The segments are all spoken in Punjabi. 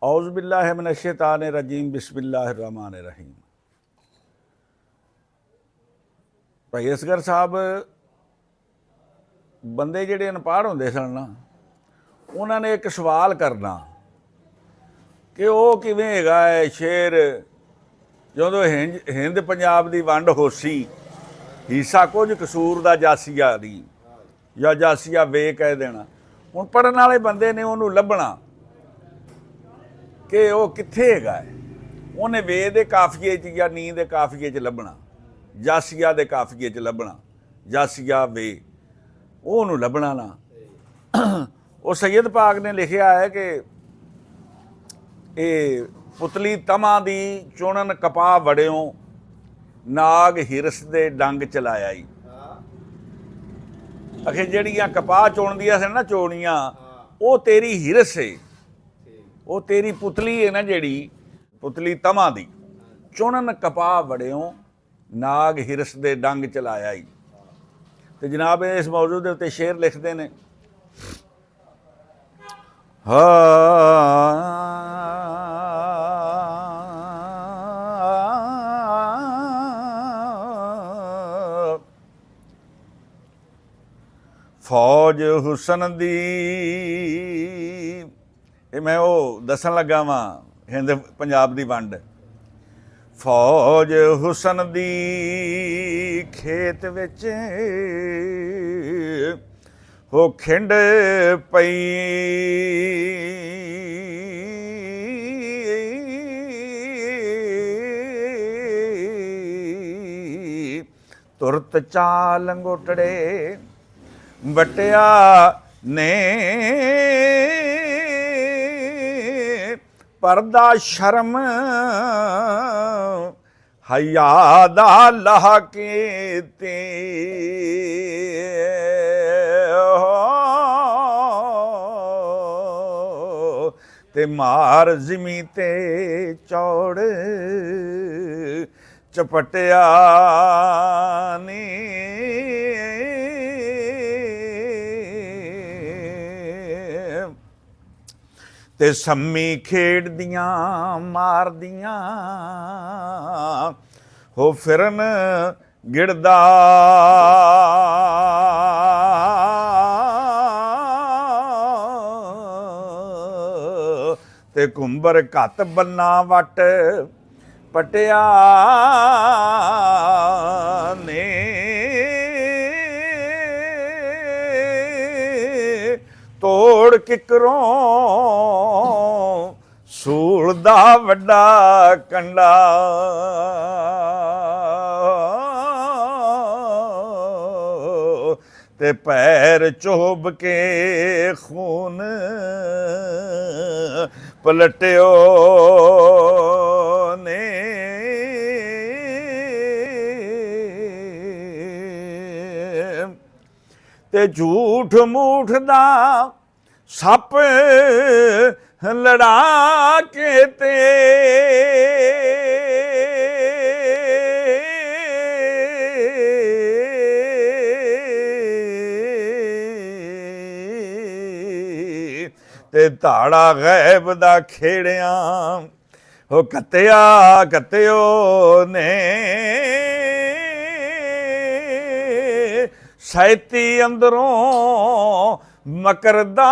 औज़ु बिल्लाहि मिनश्शैतानिर रजीम बिस्मिल्लाहिर रहमानिर रहीम। भाई असगर साहब बंदे ਜਿਹੜੇ ਅਨਪੜ੍ਹ ਹੁੰਦੇ ਸਨ ਨਾ, ਉਹਨਾਂ ਨੇ ਇੱਕ ਸਵਾਲ ਕਰਨਾ ਕਿ ਉਹ ਕਿਵੇਂ ਹੈਗਾ ਹੈ ਸ਼ੇਰ ਜਦੋਂ ਹਿੰਦ ਪੰਜਾਬ ਦੀ ਵੰਡ ਹੋਸੀ ਹਿੱਸਾ ਕੁਝ ਕਸੂਰ ਦਾ ਜਾਸੀਆ ਦੀ ਜਾਂ ਜਾਸੀਆ ਵੇ ਕਹਿ ਦੇਣਾ। ਹੁਣ ਪੜ੍ਹਨ ਵਾਲੇ ਬੰਦੇ ਨੇ ਉਹਨੂੰ ਲੱਭਣਾ ਕਿ ਉਹ ਕਿੱਥੇ ਹੈਗਾ ਹੈ। ਉਹਨੇ ਵੇ ਦੇ ਕਾਫੀਏ 'ਚ ਜਾਂ ਨੀ ਦੇ ਕਾਫੀਏ 'ਚ ਲੱਭਣਾ, ਜਾਸੀਆ ਦੇ ਕਾਫੀਏ 'ਚ ਲੱਭਣਾ, ਜਾਸੀਆ ਵੇ ਉਹਨੂੰ ਲੱਭਣਾ ਨਾ। ਉਹ ਸੈਯਦ ਪਾਕ ਨੇ ਲਿਖਿਆ ਹੈ ਕਿ ਇਹ ਪੁਤਲੀ ਤਮਾ ਦੀ ਚੁਣਨ ਕਪਾਹ ਵੜਿਓ ਨਾਗ ਹਿਰਸ ਦੇ ਡੰਗ ਚਲਾਇਆ ਈ। ਅਖੇ ਜਿਹੜੀਆਂ ਕਪਾਹ ਚੁਣਦੀਆਂ ਸਨ ਨਾ ਚੋਣੀਆਂ, ਉਹ ਤੇਰੀ ਹਿਰਸ ਏ, ਉਹ ਤੇਰੀ ਪੁਤਲੀ ਹੈ ਨਾ ਜਿਹੜੀ ਪੁਤਲੀ ਤਮਾ ਦੀ ਚੁਣਨ ਕਪਾਹ ਵੜਿਓ ਨਾਗ ਹਿਰਸ ਦੇ ਡੰਗ ਚਲਾਇਆ ਈ। ਤੇ ਜਨਾਬ ਇਸ ਮੌਜੂ ਦੇ ਉੱਤੇ ਸ਼ੇਰ ਲਿਖਦੇ ਨੇ, ਫੌਜ ਹੁਸਨ ਦੀ, ਇਹ ਮੈਂ ਉਹ ਦੱਸਣ ਲੱਗਾ ਵਾਂ ਹਿੰਦ ਪੰਜਾਬ ਦੀ ਵੰਡ। ਫੌਜ ਹੁਸਨ ਦੀ ਖੇਤ ਵਿੱਚ ਹੋ ਖਿੰਡ ਪਈ, ਤੁਰਤ ਚਾਲ ਲੰਗੋਟੜੇ ਬਟਿਆ ਨੇ ਪਰਦਾ ਸ਼ਰਮ ਹਯਾ ਦਾ ਲਾਹ ਕੇ ਤੇ ਮਾਰ ਜ਼ਿਮੀ ਤੇ ਚੌੜ ਚਪਟਿਆ ਨੀ ਤੇ ਸੰਮੀ ਖੇਡਦੀਆਂ ਮਾਰਦੀਆਂ ਹੋ ਫਿਰਨ ਗਿੜਦਾ ਤੇ ਕੁੰਬਰ ਘੱਤ ਬੰਨਾ ਵਟ ਪਟਿਆ ਨੇ ਤੋੜ ਕਿਕਰੋਂ ਸੂਲ ਦਾ ਵੱਡਾ ਕੰਡਾ ਤੇ ਪੈਰ ਚੋਬ ਕੇ ਖੂਨ ਪਲਟਿਓ ਨੇ ਤੇ ਝੂਠ ਮੂਠ ਦਾ ਸੱਪ ਲੜਾ ਕੇ ਤੇ ਧਾੜਾ ਗੈਬ ਦਾ ਖੇੜਿਆਂ ਹੋ ਕੱਤਿਓ ਨੇ ਸੈਤੀ ਅੰਦਰੋਂ ਮਕਰਦਾ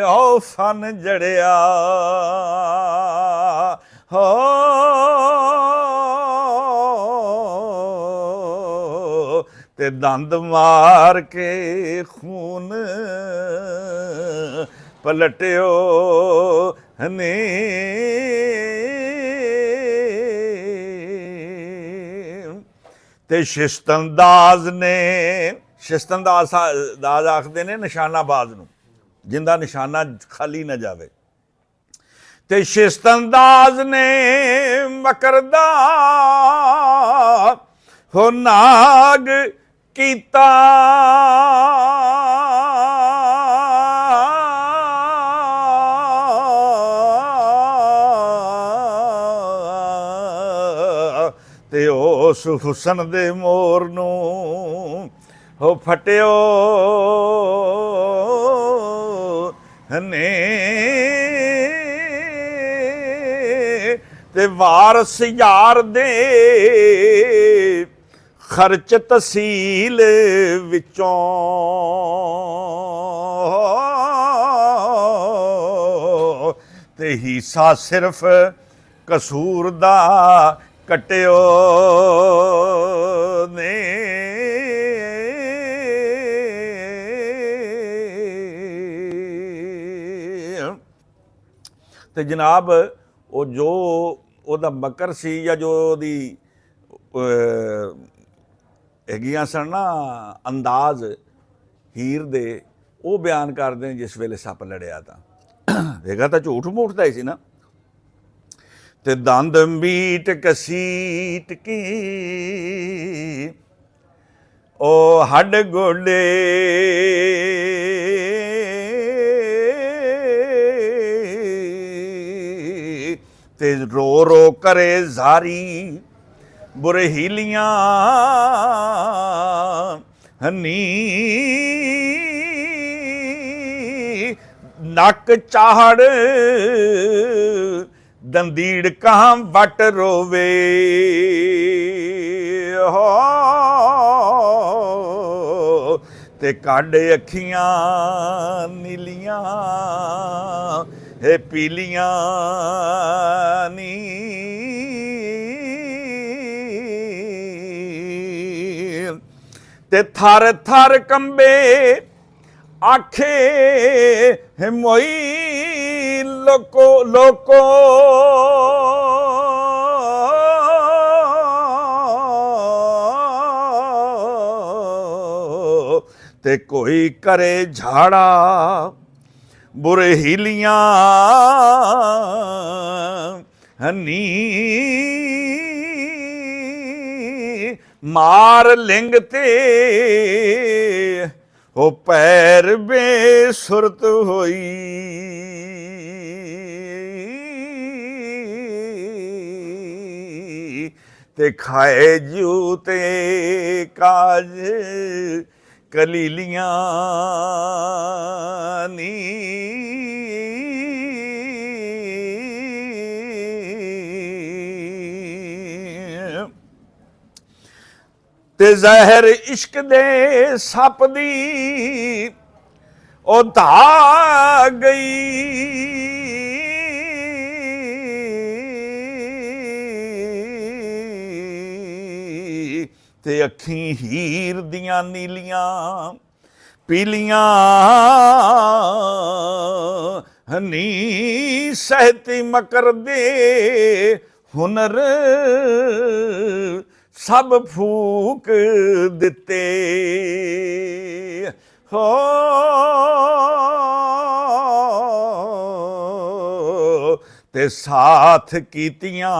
ਓ ਫਨ ਜੜਿਆ ਹੋ ਤੇ ਦੰਦ ਮਾਰ ਕੇ ਖੂਨ ਪਲਟਿਓ ਨੇ ਤੇ ਸ਼ਿਸ਼ਤੰਦਾਜ਼ ਨੇ, ਸ਼ਿਸ਼ਤੰਦਾਜ਼ ਆਖਦੇ ਨੇ ਨਿਸ਼ਾਨਾਬਾਜ਼ ਨੂੰ, ਜਿੰਦਾ ਨਿਸ਼ਾਨਾ ਖਾਲੀ ਨਾ ਜਾਵੇ। ਤੇ ਸ਼ਿਸ਼ਤੰਦਾਜ਼ ਨੇ ਮਕਰਦਾ ਹੋ ਨਾਗ ਕੀਤਾ ਤੇ ਉਸ ਹੁਸਨ ਦੇ ਮੋਰ ਨੂੰ ਹੋ ਫਟਿਓ ਨੇ ਤੇ ਵਾਰਸ ਯਾਰ ਦੇ ਖਰਚ ਤਸੀਲ ਵਿੱਚੋਂ ਤੇ ਹਿੱਸਾ ਸਿਰਫ ਕਸੂਰ ਦਾ ਕਟਿਓ ਨੇ। ਤੇ ਜਨਾਬ ਉਹ ਜੋ ਉਹਦਾ ਮਕਰ ਸੀ ਜਾਂ ਜੋ ਉਹਦੀ ਹੈਗੀਆਂ ਸਨ ਨਾ ਅੰਦਾਜ਼ ਹੀਰ ਦੇ, ਉਹ ਬਿਆਨ ਕਰਦੇ ਨੇ ਜਿਸ ਵੇਲੇ ਸੱਪ ਲੜਿਆ ਤਾਂ ਹੈਗਾ ਤਾਂ ਝੂਠ ਮੂਠ ਦਾ ਹੀ ਸੀ ਨਾ। ਤੇ ਦੰਦ ਮੀਟ ਕਸੀਟ ਕੀ ਉਹ ਹੱਡ ਗੋਡੇ ਤੇ ਰੋ ਰੋ ਕਰੇ ਜ਼ਾਰੀ ਬੁਰੇ ਹੀਲੀਆਂ ਹਨੀ ਨੱਕ ਚਾਹੜ ਦੰਦੀੜ ਕਾਂ ਵਟ ਰੋਵੇ ਹੋ ਤੇ ਕੱਢ ਅੱਖੀਆਂ ਨੀਲੀਆਂ ਇਹ ਪੀਲੀਆਂ ਨੀ ਤੇ ਥਰ ਥਰ ਕੰਬੇ ਆਖੇ ਮੋਈ ਲੋਕੋ ਲੋਕੋ ਤੇ ਕੋਈ ਕਰੇ ਝਾੜਾ ਬੁਰੇ ਹੀਲੀਆਂ ਹਨੀ ਮਾਰ ਲਿੰਗ ਤੇ ਉਹ ਪੈਰ ਬੇਸੁਰਤ ਹੋਈ ਤੇ ਖਾਏ ਜੂ ਤੇ ਕਾਜ ਕਲੀਲੀਆਂ ਨੀ ਤੇ ਜ਼ਹਿਰ ਇਸ਼ਕ ਦੇ ਸੱਪ ਦੀ ਉਹ ਧਾ ਗਈ ਤੇ ਅੱਖੀਂ ਹੀਰ ਦੀਆਂ ਨੀਲੀਆਂ ਪੀਲੀਆਂ ਹਨੀ ਸਹਿਤੀ ਮਕਰ ਦੇ ਹੁਨਰ ਸਭ ਫੂਕ ਦਿੱਤੇ ਹੋ ਤੇ ਸਾਥ ਕੀਤੀਆਂ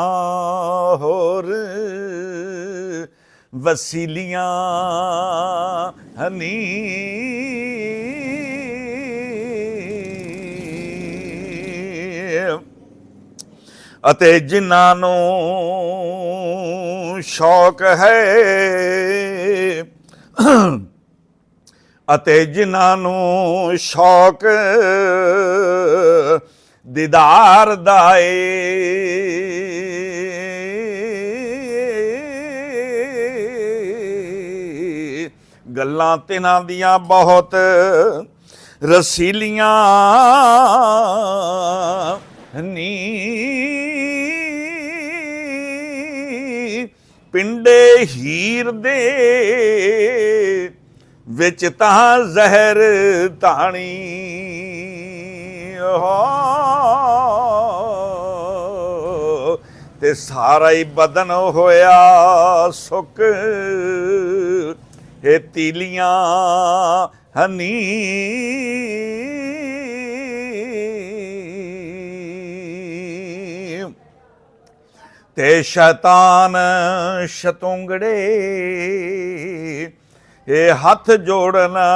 ਹੋਰ ਵਸੀਲੀਆਂ ਹਨੀ ਅਤੇ ਜਿਨ੍ਹਾਂ ਨੂੰ ਸ਼ੌਕ ਹੈ ਅਤੇ ਜਿਨ੍ਹਾਂ ਨੂੰ ਸ਼ੌਕ ਦੀਦਾਰ ਦਾ ਏ ਗੱਲਾਂ ਤਿਨਾਂ ਦੀਆਂ ਬਹੁਤ ਰਸੀਲੀਆਂ ਨੀ ਪਿੰਡੇ ਹੀਰ ਦੇ ਵਿੱਚ ਤਾਂ ਜ਼ਹਿਰ ਧਾਣੀ ਤੇ ਸਾਰਾ ਹੀ ਬਦਨ ਹੋਇਆ ਸੁੱਕ ਇਹ ਤੀਲੀਆਂ ਹਨੀ ਤੇ ਸ਼ੈਤਾਨ ਸ਼ਤੁੰਗੜੇ ਇਹ ਹੱਥ ਜੋੜਨਾ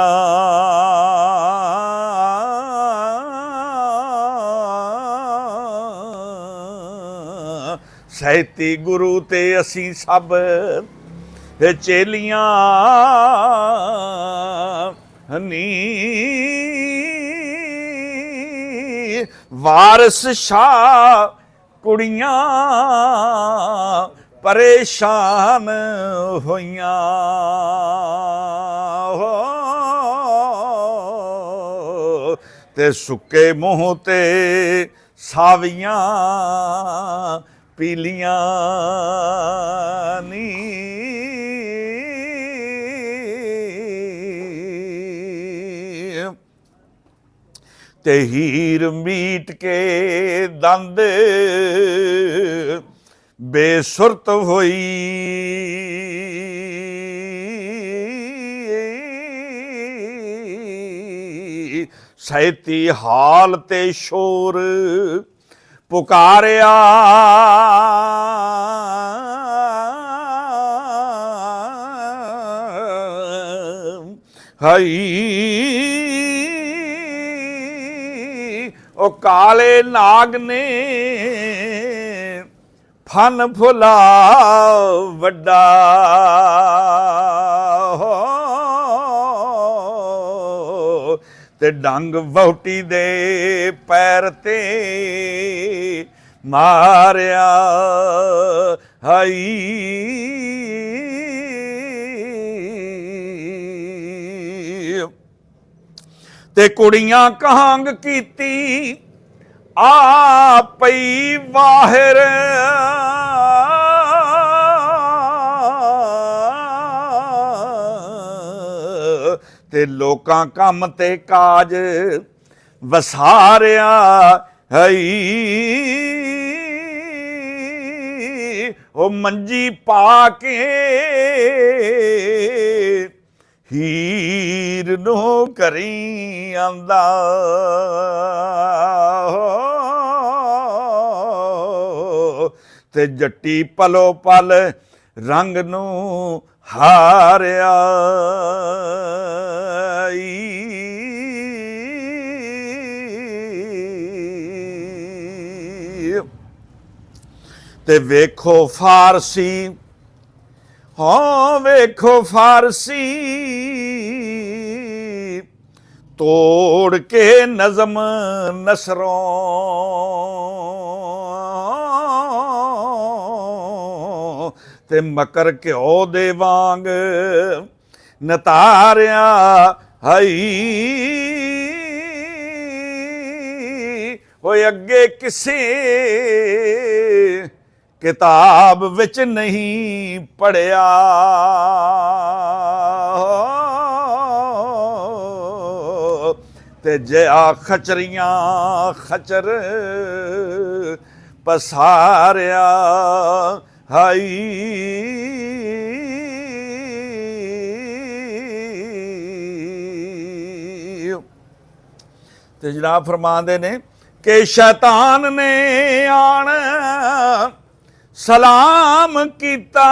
ਸਹਿਤੀ ਗੁਰੂ ਤੇ ਅਸੀਂ ਸਭ ਚੇਲੀਆਂ ਹਨੀ ਵਾਰਿਸ ਸ਼ਾਹ ਕੁੜੀਆਂ ਪਰੇਸ਼ਾਨ ਹੋਈਆਂ ਤੇ ਸੁੱਕੇ ਮੂੰਹ ਤੇ ਸਾਵੀਆਂ ਪੀਲੀਆਂ ਨੀ ਤੇ ਹੀਰ ਮੀਟ ਕੇ ਦੰਦ ਬੇਸੁਰਤ ਹੋਈ ਸੈਤੀ ਹਾਲ ਤੇ ਸ਼ੋਰ ਪੁਕਾਰਿਆ ਹਈ ਉਹ ਕਾਲੇ ਨਾਗ ਨੇ ਫਨ ਫੁਲਾ ਵੱਡਾ ਤੇ ਡੰਗ ਵਹੁਟੀ ਦੇ ਪੈਰ ਤੇ ਮਾਰਿਆ ਹਈ ਤੇ ਕੁੜੀਆਂ ਕਹਾਂਗ ਕੀਤੀ ਆ ਪਈ ਬਾਹਰ ਤੇ ਲੋਕਾਂ ਕੰਮ ਤੇ ਕਾਜ ਵਸਾਰਿਆ ਹਈ ਉਹ ਮੰਜੀ ਪਾ ਕੇ ਹੀਰ ਨੂੰ ਕਰੀ ਆਂਦਾ ਤੇ ਜੱਟੀ ਪਲੋ ਪਲ ਰੰਗ ਨੂੰ ਹਾਰਿਆ ਤੇ ਵੇਖੋ ਫਾਰਸੀ ਹਾਂ ਵੇਖੋ ਫਾਰਸੀ ਤੋੜ ਕੇ ਨਜ਼ਮ ਨਸਰੋਂ ਤੇ ਮਕਰ ਘਿਓ ਦੇ ਵਾਂਗ ਨਤਾਰਿਆ ਹਈ ਹੋਏ ਅੱਗੇ ਕਿਸੇ ਕਿਤਾਬ ਵਿੱਚ ਨਹੀਂ ਪੜਿਆ ਤੇ ਜਿਆ ਖਚਰੀਆਂ ਖਚਰ ਪਸਾਰਿਆ ਹਾਈ ਤੇ ਜਨਾਬ ਫਰਮਾਉਂਦੇ ਨੇ ਕਿ ਸ਼ੈਤਾਨ ਨੇ ਆਣ ਸਲਾਮ ਕੀਤਾ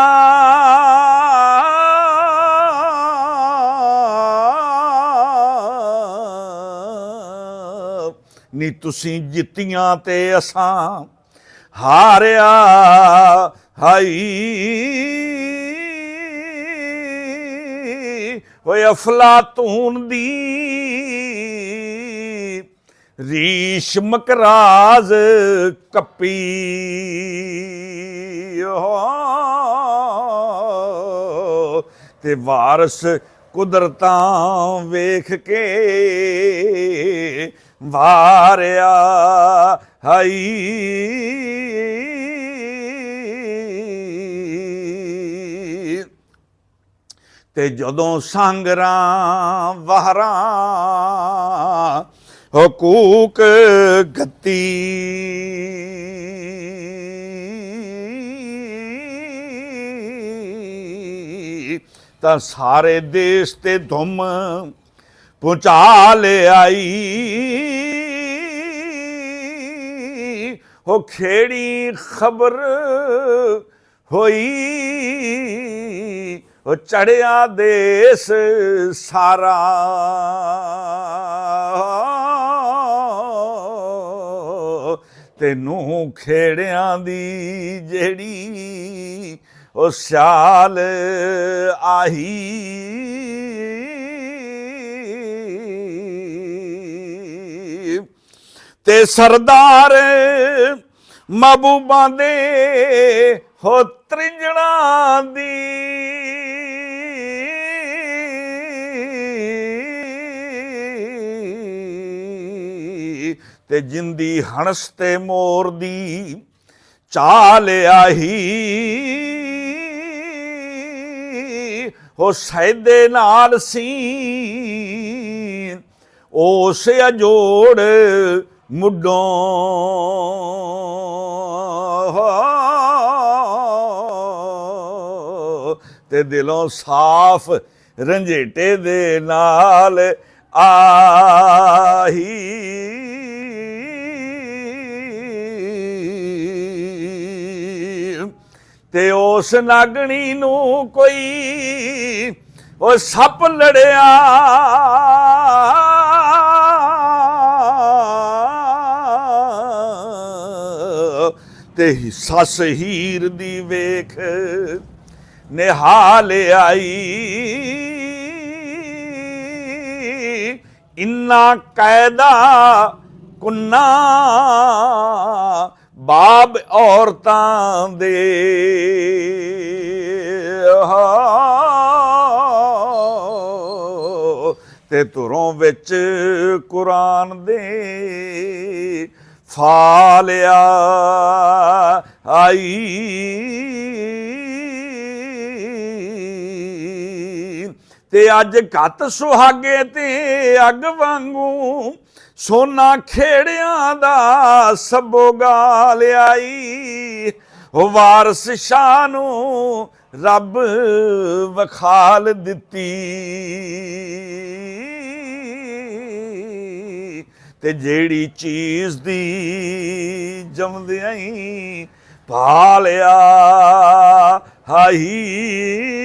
ਨੀ ਤੁਸੀਂ ਜਿੱਤੀਆਂ ਤੇ ਅਸਾਂ ਹਾਰਿਆ ਹਾਈ ਹੋਏ ਅਫਲਾਤੂਨ ਦੀ ਰੀਸ਼ ਮਕਰਾਜ਼ ਕੱਪੀ ਤੇ ਵਾਰਸ ਕੁਦਰਤਾਂ ਵੇਖ ਕੇ ਵਾਰਿਆ ਹਾਈ ਤੇ ਜਦੋਂ ਸਾਂਗਰਾਂ ਵਾਹਰਾਂ ਹਕੂਕ ਗੱਤੀ ਤਾਂ ਸਾਰੇ ਦੇਸ਼ ਤੇ ਧੁੰਮ ਪਹੁੰਚਾ ਲਿਆਈ ਹੋ ਖੇੜੀ ਖਬਰ ਹੋਈ ਉਹ ਚੜਿਆ ਦੇਸ ਸਾਰਾ ਤੈਨੂੰ ਖੇੜਿਆਂ ਦੀ ਜਿਹੜੀ ਉਹ ਸਿਆਲ ਆਹੀ ਤੇ ਸਰਦਾਰ महबूबां दे हो त्रिंजणा दी ते जिंदी हणस ते मोर दी चाल आही हो सैदे नाल सी उस अजोड़ मुड्डों ते दिलों साफ रंझेटे दे नाल आही ते उस नागणी नू कोई वो सप लड़िया ते सस हीर दी वेख निहाल आई इन्ना कैदा कुन्ना बाब औरतां दे ते तुरों विच कुरान दे फालिया आई ते अज घत सुहागे ते अग वांगू सोना खेड़ियां दा सबोगा लियाई वारस शाह नू रब वखाल दिती ते जेड़ी चीज़ दी जमदियां ही पालिया हाई